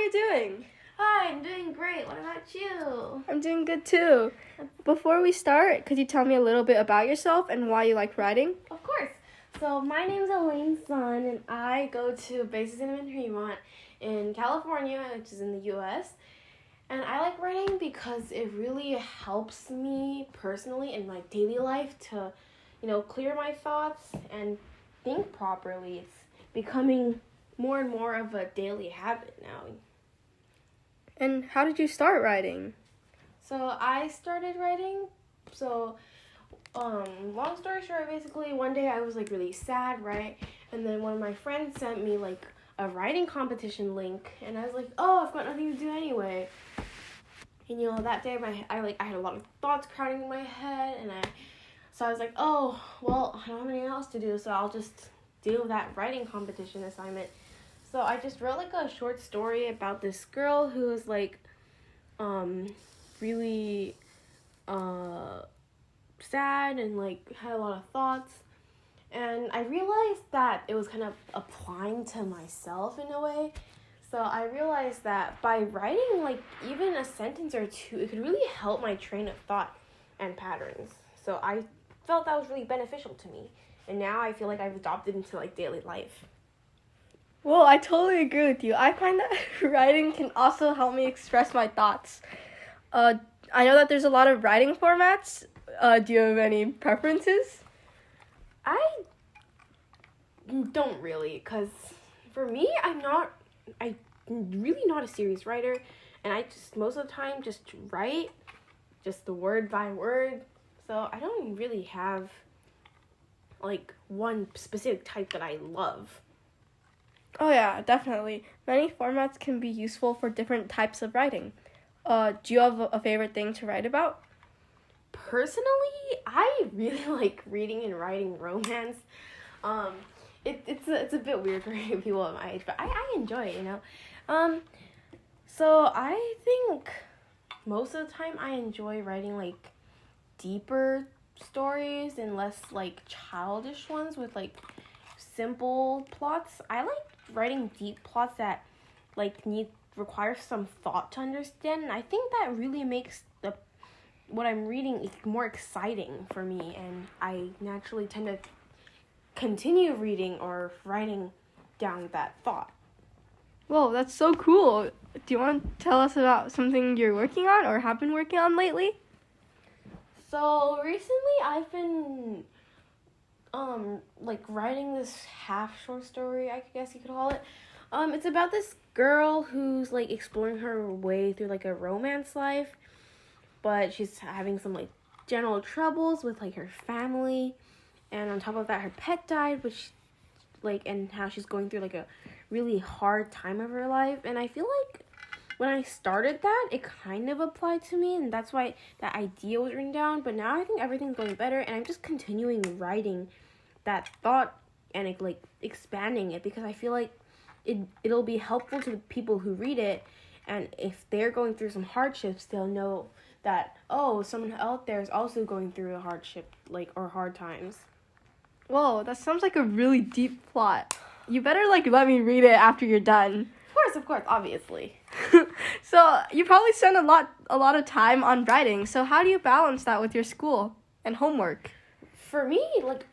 you doing? Hi, I'm doing great. What about you? I'm doing good too. Before we start, could you tell me a little bit about yourself and why you like writing? Of course. So my name's Elaine Sun, and I go to Basis Elementary in California, which is in the U.S. And I like writing because it really helps me personally in my daily life to, clear my thoughts and think properly. It's becoming more and more of a daily habit now. And how did you start writing? So I started writing. Long story short, basically one day I was really sad, right? And then one of my friends sent me a writing competition link, and I was like, oh, I've got nothing to do anyway. And that day I had a lot of thoughts crowding in my head, so I was like, oh, well, I don't have anything else to do, so I'll just do that writing competition assignment. So I just wrote a short story about this girl who was really sad and had a lot of thoughts. And I realized that it was kind of applying to myself in a way. So I realized that by writing even a sentence or two, it could really help my train of thought and patterns. So I felt that was really beneficial to me. And now I feel like I've adopted into daily life. Well, I totally agree with you. I find that writing can also help me express my thoughts. I know that there's a lot of writing formats. Do you have any preferences? I don't really, because for me, I'm really not a serious writer, and I just most of the time just write just the word by word. So I don't really have one specific type that I love. Oh yeah, definitely. Many formats can be useful for different types of writing. Do you have a favorite thing to write about? Personally, I really like reading and writing romance. It's a bit weird for people of my age, but I enjoy it, So I think most of the time I enjoy writing deeper stories and less childish ones with simple plots. I like writing deep plots that require some thought to understand, and I think that really makes what I'm reading more exciting for me, and I naturally tend to continue reading or writing down that thought. Whoa, that's so cool. Do you want to tell us about something you're working on or have been working on lately? So recently I've been writing this half short story, I guess you could call it. It's about this girl who's exploring her way through a romance life, but she's having some general troubles with her family, and on top of that her pet died, which and how she's going through a really hard time of her life. And I feel when I started that, it kind of applied to me, and that's why that idea was written down. But now I think everything's going better, and I'm just continuing writing that thought and expanding it, because I feel it'll be helpful to the people who read it, and if they're going through some hardships, they'll know that, oh, someone out there is also going through a hardship or hard times. Whoa, that sounds like a really deep plot. You better let me read it after you're done. Of course, obviously. So you probably spend a lot of time on writing. So how do you balance that with your school and homework? For me,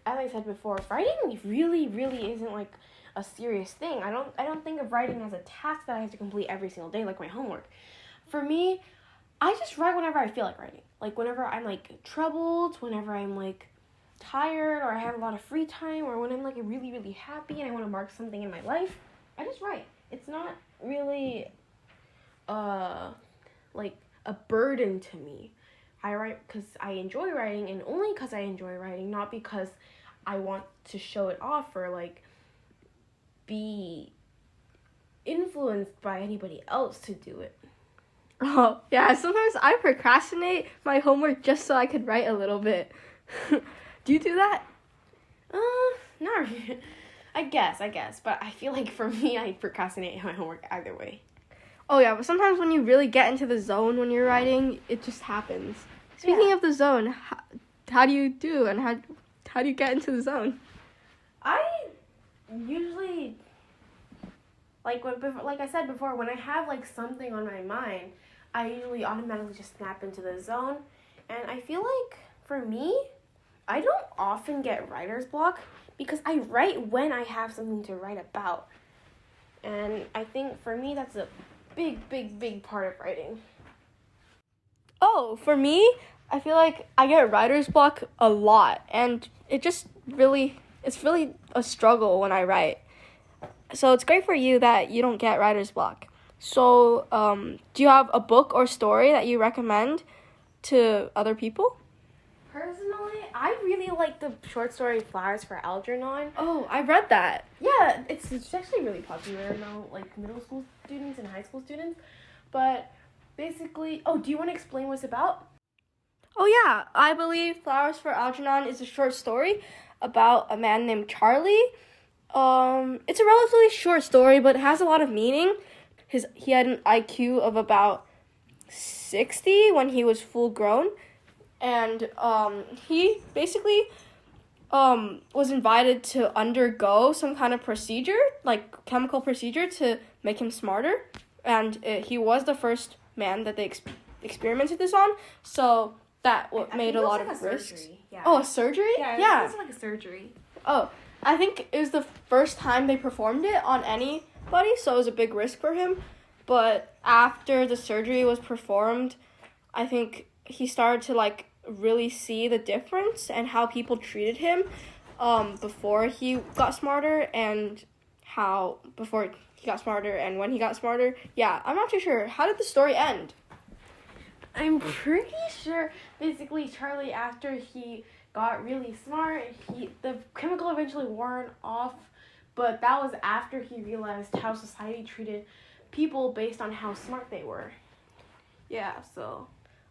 as I said before, writing really, really isn't a serious thing. I don't think of writing as a task that I have to complete every single day, like my homework. For me, I just write whenever I feel like writing. Whenever I'm troubled, whenever I'm tired, or I have a lot of free time, or when I'm really, really happy and I want to mark something in my life, I just write. It's not really a burden to me. I write because I enjoy writing, and only because I enjoy writing, not because I want to show it off or be influenced by anybody else to do it. Oh, yeah, sometimes I procrastinate my homework just so I could write a little bit. Do you do that? Not really. I guess, but I feel for me, I procrastinate my homework either way. Oh yeah, but sometimes when you really get into the zone when you're writing, it just happens. Speaking of the zone, how do you do, and how do you get into the zone? I usually Like I said before, when I have like something on my mind, I usually automatically just snap into the zone. And I feel like for me, I don't often get writer's block because I write when I have something to write about. And I think for me, that's a big part of writing. Oh, for me, I feel like I get writer's block a lot, and it's really a struggle when I write. So it's great for you that you don't get writer's block. So, do you have a book or story that you recommend to other people? Personally, I really like the short story Flowers for Algernon. Oh, I read that. Yeah, it's actually really popular among like middle school students and high school students. But basically, do you want to explain what it's about? Oh yeah, I believe Flowers for Algernon is a short story about a man named Charlie. It's a relatively short story, but it has a lot of meaning. He had an IQ of about 60 when he was full grown, and he basically was invited to undergo some kind of procedure, like chemical procedure, to make him smarter, and he was the first man that they experimented this on. So that made a lot of risks. Yeah. Oh, a surgery? Yeah. It was like a surgery. Oh, I think it was the first time they performed it on anybody, so it was a big risk for him. But after the surgery was performed, I think he started to like really see the difference and how people treated him before he got smarter and before he got smarter and when he got smarter. Yeah, I'm not too sure. How did the story end? I'm pretty sure basically Charlie, after he got really smart, the chemical eventually wore off, but that was after he realized how society treated people based on how smart they were. Yeah, so.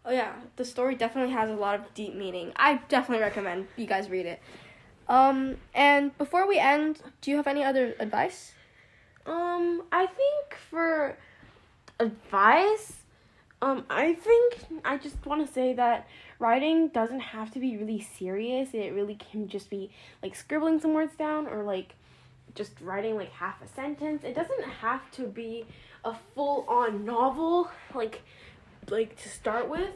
Oh yeah, the story definitely has a lot of deep meaning. I definitely recommend you guys read it. And before we end, do you have any other advice? I think for advice, I just want to say that writing doesn't have to be really serious. It really can just be like scribbling some words down or like just writing like half a sentence. It doesn't have to be a full-on novel like to start with.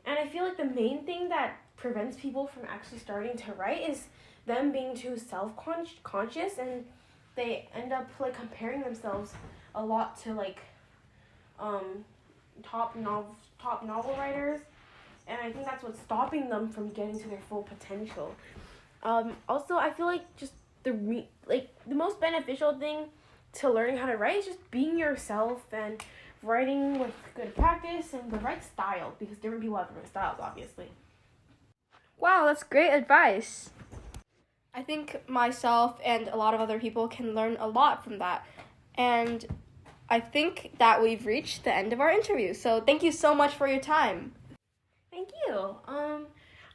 And I feel like the main thing that prevents people from actually starting to write is them being too self-conscious, and they end up like comparing themselves a lot to like top novel writers, and I think that's what's stopping them from getting to their full potential. Also, I feel like just the most beneficial thing to learning how to write is just being yourself and writing with good practice and the right style, because different people have different styles, obviously. Wow, that's great advice. I think myself and a lot of other people can learn a lot from that. And I think that we've reached the end of our interview. So thank you so much for your time. Thank you.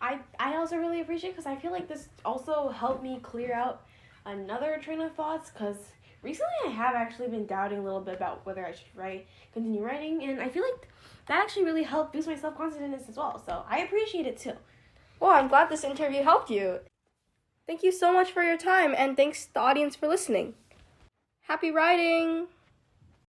I also really appreciate it because I feel like this also helped me clear out another train of thoughts, because recently I have actually been doubting a little bit about whether I should continue writing, and I feel like that actually really helped boost my self-confidence as well, so I appreciate it too. Well, I'm glad this interview helped you. Thank you so much for your time, and thanks to the audience for listening. Happy writing!